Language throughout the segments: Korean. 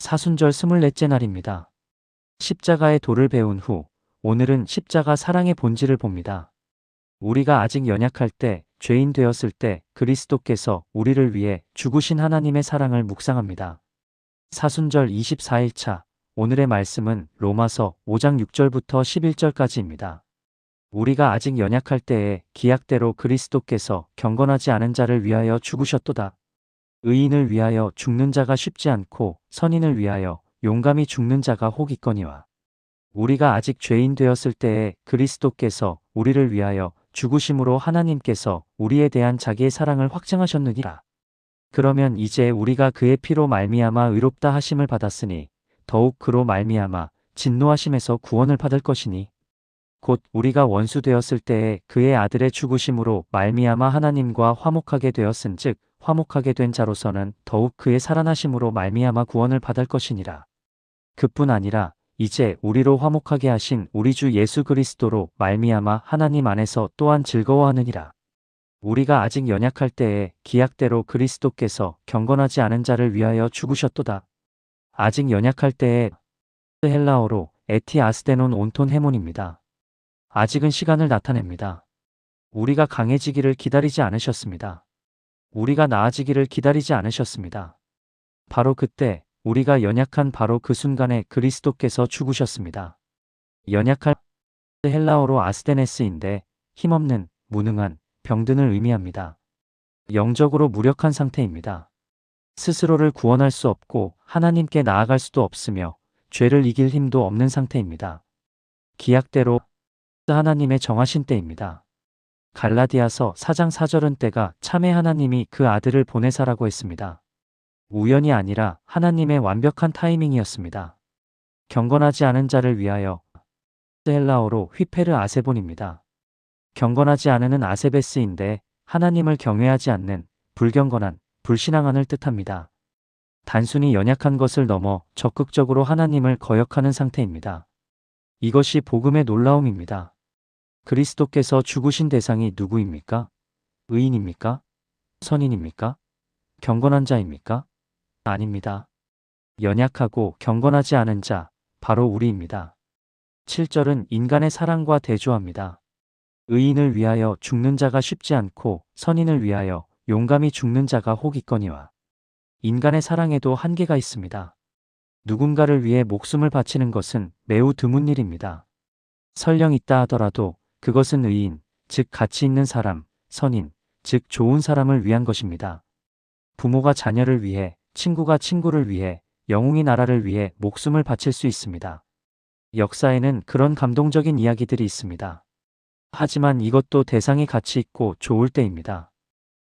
사순절 24째 날입니다. 십자가의 도를 배운 후 오늘은 십자가 사랑의 본질을 봅니다. 우리가 아직 연약할 때, 죄인 되었을 때 그리스도께서 우리를 위해 죽으신 하나님의 사랑을 묵상합니다. 사순절 24일차 오늘의 말씀은 로마서 5장 6절부터 11절까지입니다. 우리가 아직 연약할 때에 기약대로 그리스도께서 경건하지 않은 자를 위하여 죽으셨도다. 의인을 위하여 죽는 자가 쉽지 않고 선인을 위하여 용감히 죽는 자가 혹 있거니와. 우리가 아직 죄인 되었을 때에 그리스도께서 우리를 위하여 죽으심으로 하나님께서 우리에 대한 자기의 사랑을 확증하셨느니라. 그러면 이제 우리가 그의 피로 말미암아 의롭다 하심을 받았으니 더욱 그로 말미암아 진노하심에서 구원을 받을 것이니 곧 우리가 원수 되었을 때에 그의 아들의 죽으심으로 말미암아 하나님과 화목하게 되었은즉 화목하게 된 자로서는 더욱 그의 살아나심으로 말미암아 구원을 받을 것이니라. 그뿐 아니라 이제 우리로 화목하게 하신 우리 주 예수 그리스도로 말미암아 하나님 안에서 또한 즐거워하느니라. 우리가 아직 연약할 때에 기약대로 그리스도께서 경건하지 않은 자를 위하여 죽으셨도다. 아직 연약할 때에 헬라어로 에티아스데논 온톤 헤몬입니다. 아직은 시간을 나타냅니다. 우리가 강해지기를 기다리지 않으셨습니다. 우리가 나아지기를 기다리지 않으셨습니다. 바로 그때 우리가 연약한 바로 그 순간에 그리스도께서 죽으셨습니다. 연약할 헬라어로 아스데네스인데 힘없는, 무능한, 병든을 의미합니다. 영적으로 무력한 상태입니다. 스스로를 구원할 수 없고 하나님께 나아갈 수도 없으며 죄를 이길 힘도 없는 상태입니다. 기약대로 하나님의 정하신 때입니다. 갈라디아서 4장 4절은 때가 참에 하나님이 그 아들을 보내사라고 했습니다. 우연이 아니라 하나님의 완벽한 타이밍이었습니다. 경건하지 않은 자를 위하여 헬라어로 휘페르 아세본입니다. 경건하지 않은은 아세베스인데 하나님을 경외하지 않는, 불경건한, 불신앙한을 뜻합니다. 단순히 연약한 것을 넘어 적극적으로 하나님을 거역하는 상태입니다. 이것이 복음의 놀라움입니다. 그리스도께서 죽으신 대상이 누구입니까? 의인입니까? 선인입니까? 경건한 자입니까? 아닙니다. 연약하고 경건하지 않은 자, 바로 우리입니다. 7절은 인간의 사랑과 대조합니다. 의인을 위하여 죽는 자가 쉽지 않고 선인을 위하여 용감히 죽는 자가 혹 있거니와. 인간의 사랑에도 한계가 있습니다. 누군가를 위해 목숨을 바치는 것은 매우 드문 일입니다. 설령 있다 하더라도 그것은 의인, 즉 가치 있는 사람, 선인, 즉 좋은 사람을 위한 것입니다. 부모가 자녀를 위해, 친구가 친구를 위해, 영웅이 나라를 위해 목숨을 바칠 수 있습니다. 역사에는 그런 감동적인 이야기들이 있습니다. 하지만 이것도 대상이 가치 있고 좋을 때입니다.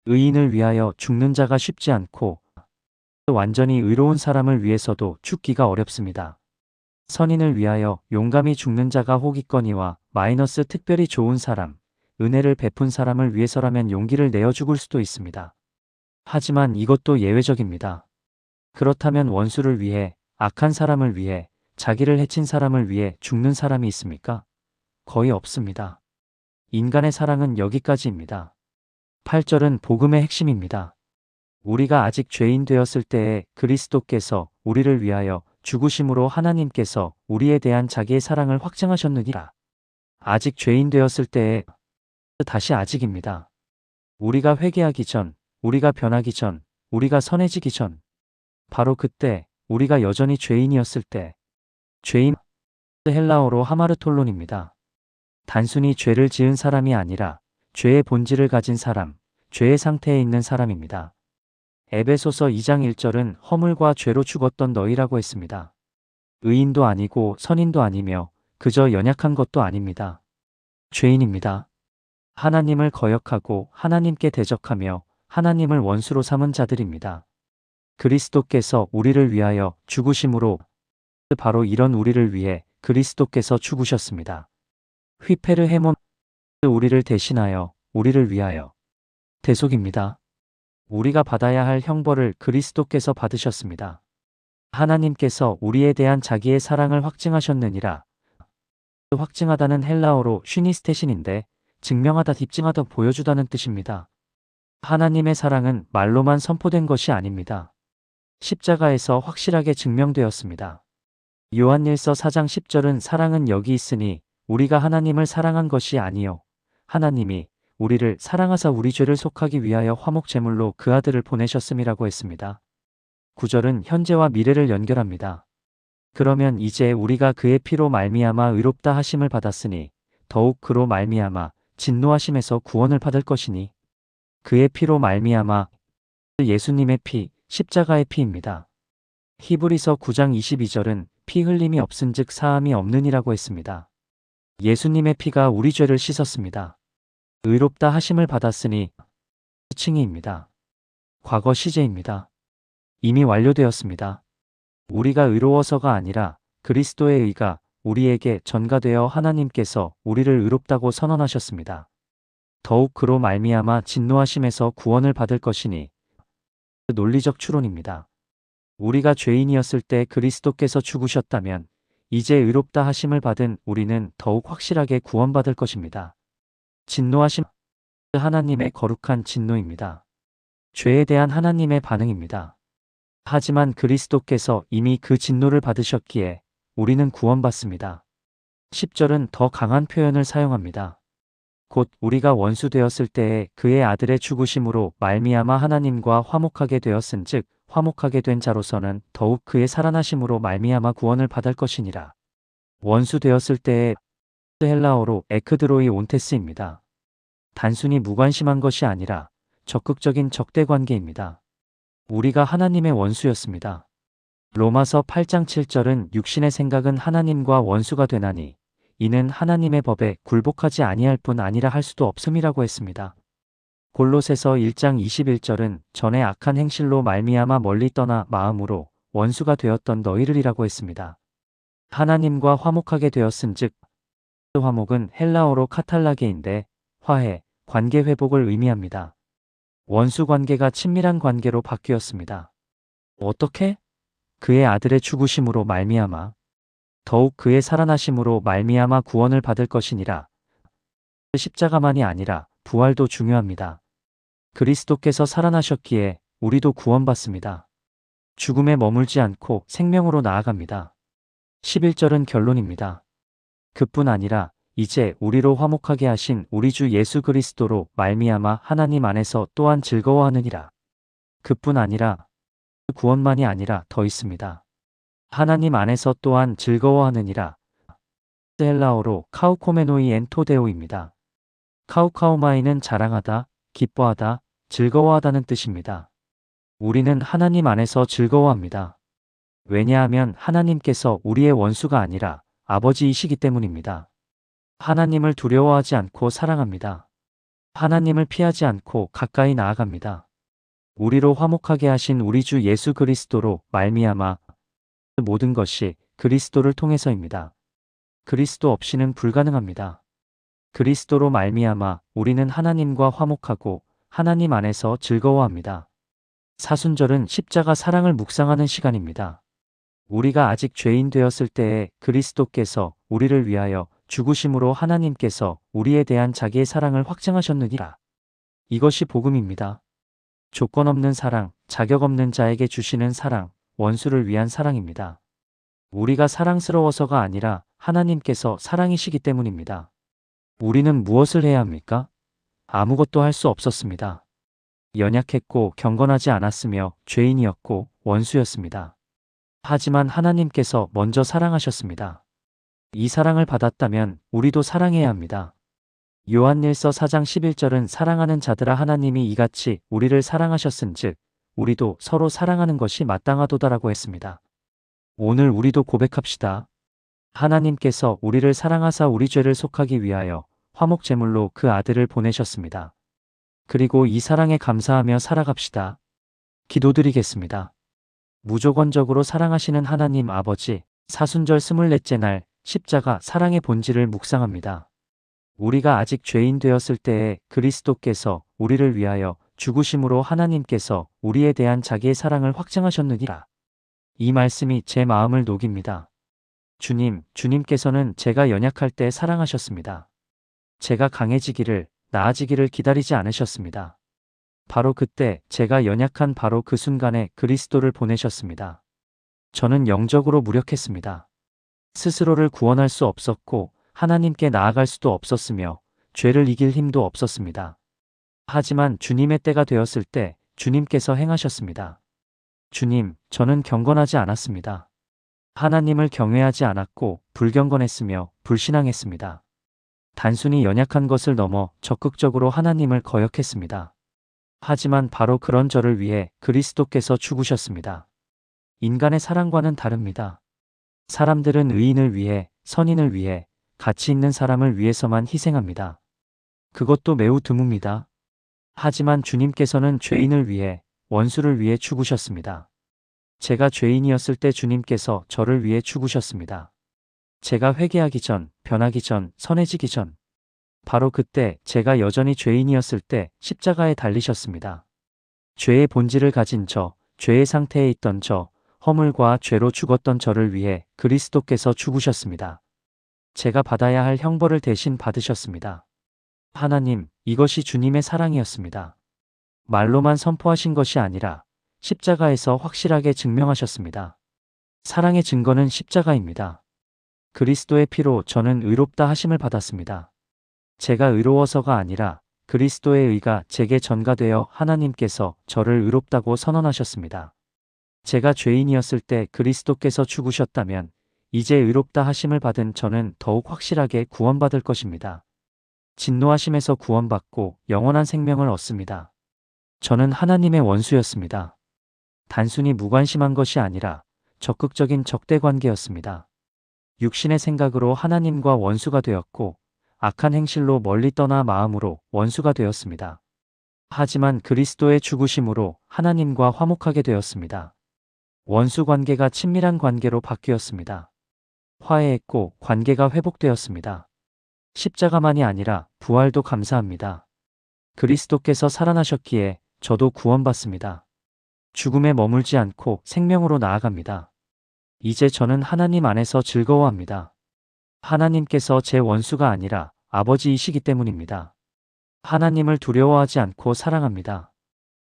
의인을 위하여 죽는 자가 쉽지 않고 완전히 의로운 사람을 위해서도 죽기가 어렵습니다. 선인을 위하여 용감히 죽는 자가 혹 있거니와 마이너스 특별히 좋은 사람, 은혜를 베푼 사람을 위해서라면 용기를 내어 죽을 수도 있습니다. 하지만 이것도 예외적입니다. 그렇다면 원수를 위해, 악한 사람을 위해, 자기를 해친 사람을 위해 죽는 사람이 있습니까? 거의 없습니다. 인간의 사랑은 여기까지입니다. 8절은 복음의 핵심입니다. 우리가 아직 죄인 되었을 때에 그리스도께서 우리를 위하여 죽으심으로 하나님께서 우리에 대한 자기의 사랑을 확증하셨느니라. 아직 죄인 되었을 때에 다시 아직입니다. 우리가 회개하기 전, 우리가 변하기 전, 우리가 선해지기 전, 바로 그때 우리가 여전히 죄인이었을 때, 죄인 헬라어로 하마르톨론입니다. 단순히 죄를 지은 사람이 아니라 죄의 본질을 가진 사람, 죄의 상태에 있는 사람입니다. 에베소서 2장 1절은 허물과 죄로 죽었던 너희라고 했습니다. 의인도 아니고 선인도 아니며 그저 연약한 것도 아닙니다. 죄인입니다. 하나님을 거역하고 하나님께 대적하며 하나님을 원수로 삼은 자들입니다. 그리스도께서 우리를 위하여 죽으심으로 바로 이런 우리를 위해 그리스도께서 죽으셨습니다. 휘페르 헤몬 우리를 대신하여 우리를 위하여 대속입니다. 우리가 받아야 할 형벌을 그리스도께서 받으셨습니다. 하나님께서 우리에 대한 자기의 사랑을 확증하셨느니라. 확증하다는 헬라어로 슈니스테신인데 증명하다, 입증하다, 보여주다는 뜻입니다. 하나님의 사랑은 말로만 선포된 것이 아닙니다. 십자가에서 확실하게 증명되었습니다. 요한일서 4장 10절은 사랑은 여기 있으니 우리가 하나님을 사랑한 것이 아니요 하나님이 우리를 사랑하사 우리 죄를 속하기 위하여 화목 제물로 그 아들을 보내셨음이라고 했습니다. 9절은 현재와 미래를 연결합니다. 그러면 이제 우리가 그의 피로 말미암아 의롭다 하심을 받았으니 더욱 그로 말미암아 진노하심에서 구원을 받을 것이니 그의 피로 말미암아 예수님의 피, 십자가의 피입니다. 히브리서 9장 22절은 피 흘림이 없은즉 사함이 없느니라고 했습니다. 예수님의 피가 우리 죄를 씻었습니다. 의롭다 하심을 받았으니 칭의입니다. 과거 시제입니다. 이미 완료되었습니다. 우리가 의로워서가 아니라 그리스도의 의가 우리에게 전가되어 하나님께서 우리를 의롭다고 선언하셨습니다. 더욱 그로 말미암아 진노하심에서 구원을 받을 것이니 논리적 추론입니다. 우리가 죄인이었을 때 그리스도께서 죽으셨다면 이제 의롭다 하심을 받은 우리는 더욱 확실하게 구원받을 것입니다. 진노하심 하나님의 거룩한 진노입니다. 죄에 대한 하나님의 반응입니다. 하지만 그리스도께서 이미 그 진노를 받으셨기에 우리는 구원받습니다. 10절은 더 강한 표현을 사용합니다. 곧 우리가 원수 되었을 때에 그의 아들의 죽으심으로 말미암아 하나님과 화목하게 되었은즉 화목하게 된 자로서는 더욱 그의 살아나심으로 말미암아 구원을 받을 것이니라. 원수 되었을 때에 헬라어로 에크드로이 온테스입니다. 단순히 무관심한 것이 아니라 적극적인 적대 관계입니다. 우리가 하나님의 원수였습니다. 로마서 8장 7절은 육신의 생각은 하나님과 원수가 되나니 이는 하나님의 법에 굴복하지 아니할 뿐 아니라 할 수도 없음이라고 했습니다. 골로새서 1장 21절은 전에 악한 행실로 말미암아 멀리 떠나 마음으로 원수가 되었던 너희들이라고 했습니다. 하나님과 화목하게 되었은즉 화목은 헬라어로 카탈라게인데 화해, 관계 회복을 의미합니다. 원수 관계가 친밀한 관계로 바뀌었습니다. 어떻게? 그의 아들의 죽으심으로 말미암아 더욱 그의 살아나심으로 말미암아 구원을 받을 것이니라. 십자가만이 아니라 부활도 중요합니다. 그리스도께서 살아나셨기에 우리도 구원받습니다. 죽음에 머물지 않고 생명으로 나아갑니다. 11절은 결론입니다. 그뿐 아니라 이제 우리로 화목하게 하신 우리 주 예수 그리스도로 말미암아 하나님 안에서 또한 즐거워하느니라. 그뿐 아니라 구원만이 아니라 더 있습니다. 하나님 안에서 또한 즐거워하느니라. 헬라어로 카우코메노이 엔토데오입니다. 카우카우마이는 자랑하다, 기뻐하다, 즐거워하다는 뜻입니다. 우리는 하나님 안에서 즐거워합니다. 왜냐하면 하나님께서 우리의 원수가 아니라 아버지이시기 때문입니다. 하나님을 두려워하지 않고 사랑합니다. 하나님을 피하지 않고 가까이 나아갑니다. 우리로 화목하게 하신 우리 주 예수 그리스도로 말미암아 모든 것이 그리스도를 통해서입니다. 그리스도 없이는 불가능합니다. 그리스도로 말미암아 우리는 하나님과 화목하고 하나님 안에서 즐거워합니다. 사순절은 십자가 사랑을 묵상하는 시간입니다. 우리가 아직 죄인 되었을 때에 그리스도께서 우리를 위하여 죽으심으로 하나님께서 우리에 대한 자기의 사랑을 확증하셨느니라. 이것이 복음입니다. 조건 없는 사랑, 자격 없는 자에게 주시는 사랑, 원수를 위한 사랑입니다. 우리가 사랑스러워서가 아니라 하나님께서 사랑이시기 때문입니다. 우리는 무엇을 해야 합니까? 아무것도 할 수 없었습니다. 연약했고 경건하지 않았으며 죄인이었고 원수였습니다. 하지만 하나님께서 먼저 사랑하셨습니다. 이 사랑을 받았다면 우리도 사랑해야 합니다. 요한일서 4장 11절은 사랑하는 자들아 하나님이 이같이 우리를 사랑하셨은즉 우리도 서로 사랑하는 것이 마땅하도다라고 했습니다. 오늘 우리도 고백합시다. 하나님께서 우리를 사랑하사 우리 죄를 속하기 위하여 화목 제물로 그 아들을 보내셨습니다. 그리고 이 사랑에 감사하며 살아갑시다. 기도드리겠습니다. 무조건적으로 사랑하시는 하나님 아버지, 사순절 24째 날 십자가 사랑의 본질을 묵상합니다. 우리가 아직 죄인 되었을 때에 그리스도께서 우리를 위하여 죽으심으로 하나님께서 우리에 대한 자기의 사랑을 확증하셨느니라. 이 말씀이 제 마음을 녹입니다. 주님께서는 제가 연약할 때 사랑하셨습니다. 제가 강해지기를, 나아지기를 기다리지 않으셨습니다. 바로 그때 제가 연약한 바로 그 순간에 그리스도를 보내셨습니다. 저는 영적으로 무력했습니다. 스스로를 구원할 수 없었고 하나님께 나아갈 수도 없었으며 죄를 이길 힘도 없었습니다. 하지만 주님의 때가 되었을 때 주님께서 행하셨습니다. 주님, 저는 경건하지 않았습니다. 하나님을 경외하지 않았고 불경건했으며 불신앙했습니다. 단순히 연약한 것을 넘어 적극적으로 하나님을 거역했습니다. 하지만 바로 그런 저를 위해 그리스도께서 죽으셨습니다. 인간의 사랑과는 다릅니다. 사람들은 의인을 위해, 선인을 위해, 가치 있는 사람을 위해서만 희생합니다. 그것도 매우 드뭅니다. 하지만 주님께서는 죄인을 위해, 원수를 위해 죽으셨습니다. 제가 죄인이었을 때 주님께서 저를 위해 죽으셨습니다. 제가 회개하기 전, 변하기 전, 선해지기 전. 바로 그때 제가 여전히 죄인이었을 때 십자가에 달리셨습니다. 죄의 본질을 가진 저, 죄의 상태에 있던 저, 허물과 죄로 죽었던 저를 위해 그리스도께서 죽으셨습니다. 제가 받아야 할 형벌을 대신 받으셨습니다. 하나님, 이것이 주님의 사랑이었습니다. 말로만 선포하신 것이 아니라 십자가에서 확실하게 증명하셨습니다. 사랑의 증거는 십자가입니다. 그리스도의 피로 저는 의롭다 하심을 받았습니다. 제가 의로워서가 아니라 그리스도의 의가 제게 전가되어 하나님께서 저를 의롭다고 선언하셨습니다. 제가 죄인이었을 때 그리스도께서 죽으셨다면 이제 의롭다 하심을 받은 저는 더욱 확실하게 구원받을 것입니다. 진노하심에서 구원받고 영원한 생명을 얻습니다. 저는 하나님의 원수였습니다. 단순히 무관심한 것이 아니라 적극적인 적대 관계였습니다. 육신의 생각으로 하나님과 원수가 되었고 악한 행실로 멀리 떠나 마음으로 원수가 되었습니다. 하지만 그리스도의 죽으심으로 하나님과 화목하게 되었습니다. 원수 관계가 친밀한 관계로 바뀌었습니다. 화해했고 관계가 회복되었습니다. 십자가만이 아니라 부활도 감사합니다. 그리스도께서 살아나셨기에 저도 구원받습니다. 죽음에 머물지 않고 생명으로 나아갑니다. 이제 저는 하나님 안에서 즐거워합니다. 하나님께서 제 원수가 아니라 아버지이시기 때문입니다. 하나님을 두려워하지 않고 사랑합니다.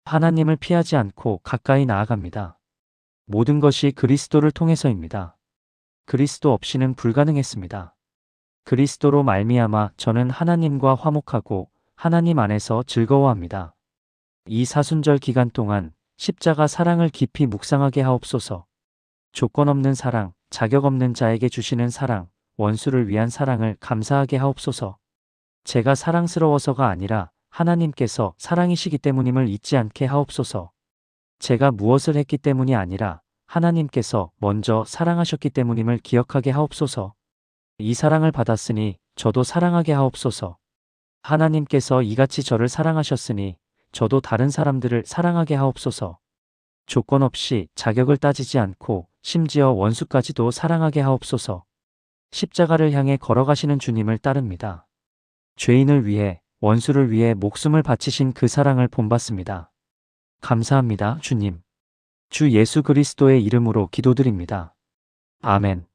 하나님을 피하지 않고 가까이 나아갑니다. 모든 것이 그리스도를 통해서입니다. 그리스도 없이는 불가능했습니다. 그리스도로 말미암아 저는 하나님과 화목하고 하나님 안에서 즐거워합니다. 이 사순절 기간 동안 십자가 사랑을 깊이 묵상하게 하옵소서. 조건 없는 사랑, 자격 없는 자에게 주시는 사랑, 원수를 위한 사랑을 감사하게 하옵소서. 제가 사랑스러워서가 아니라 하나님께서 사랑이시기 때문임을 잊지 않게 하옵소서. 제가 무엇을 했기 때문이 아니라 하나님께서 먼저 사랑하셨기 때문임을 기억하게 하옵소서. 이 사랑을 받았으니 저도 사랑하게 하옵소서. 하나님께서 이같이 저를 사랑하셨으니 저도 다른 사람들을 사랑하게 하옵소서. 조건 없이 자격을 따지지 않고 심지어 원수까지도 사랑하게 하옵소서. 십자가를 향해 걸어가시는 주님을 따릅니다. 죄인을 위해, 원수를 위해 목숨을 바치신 그 사랑을 본받습니다. 감사합니다, 주님. 주 예수 그리스도의 이름으로 기도드립니다. 아멘.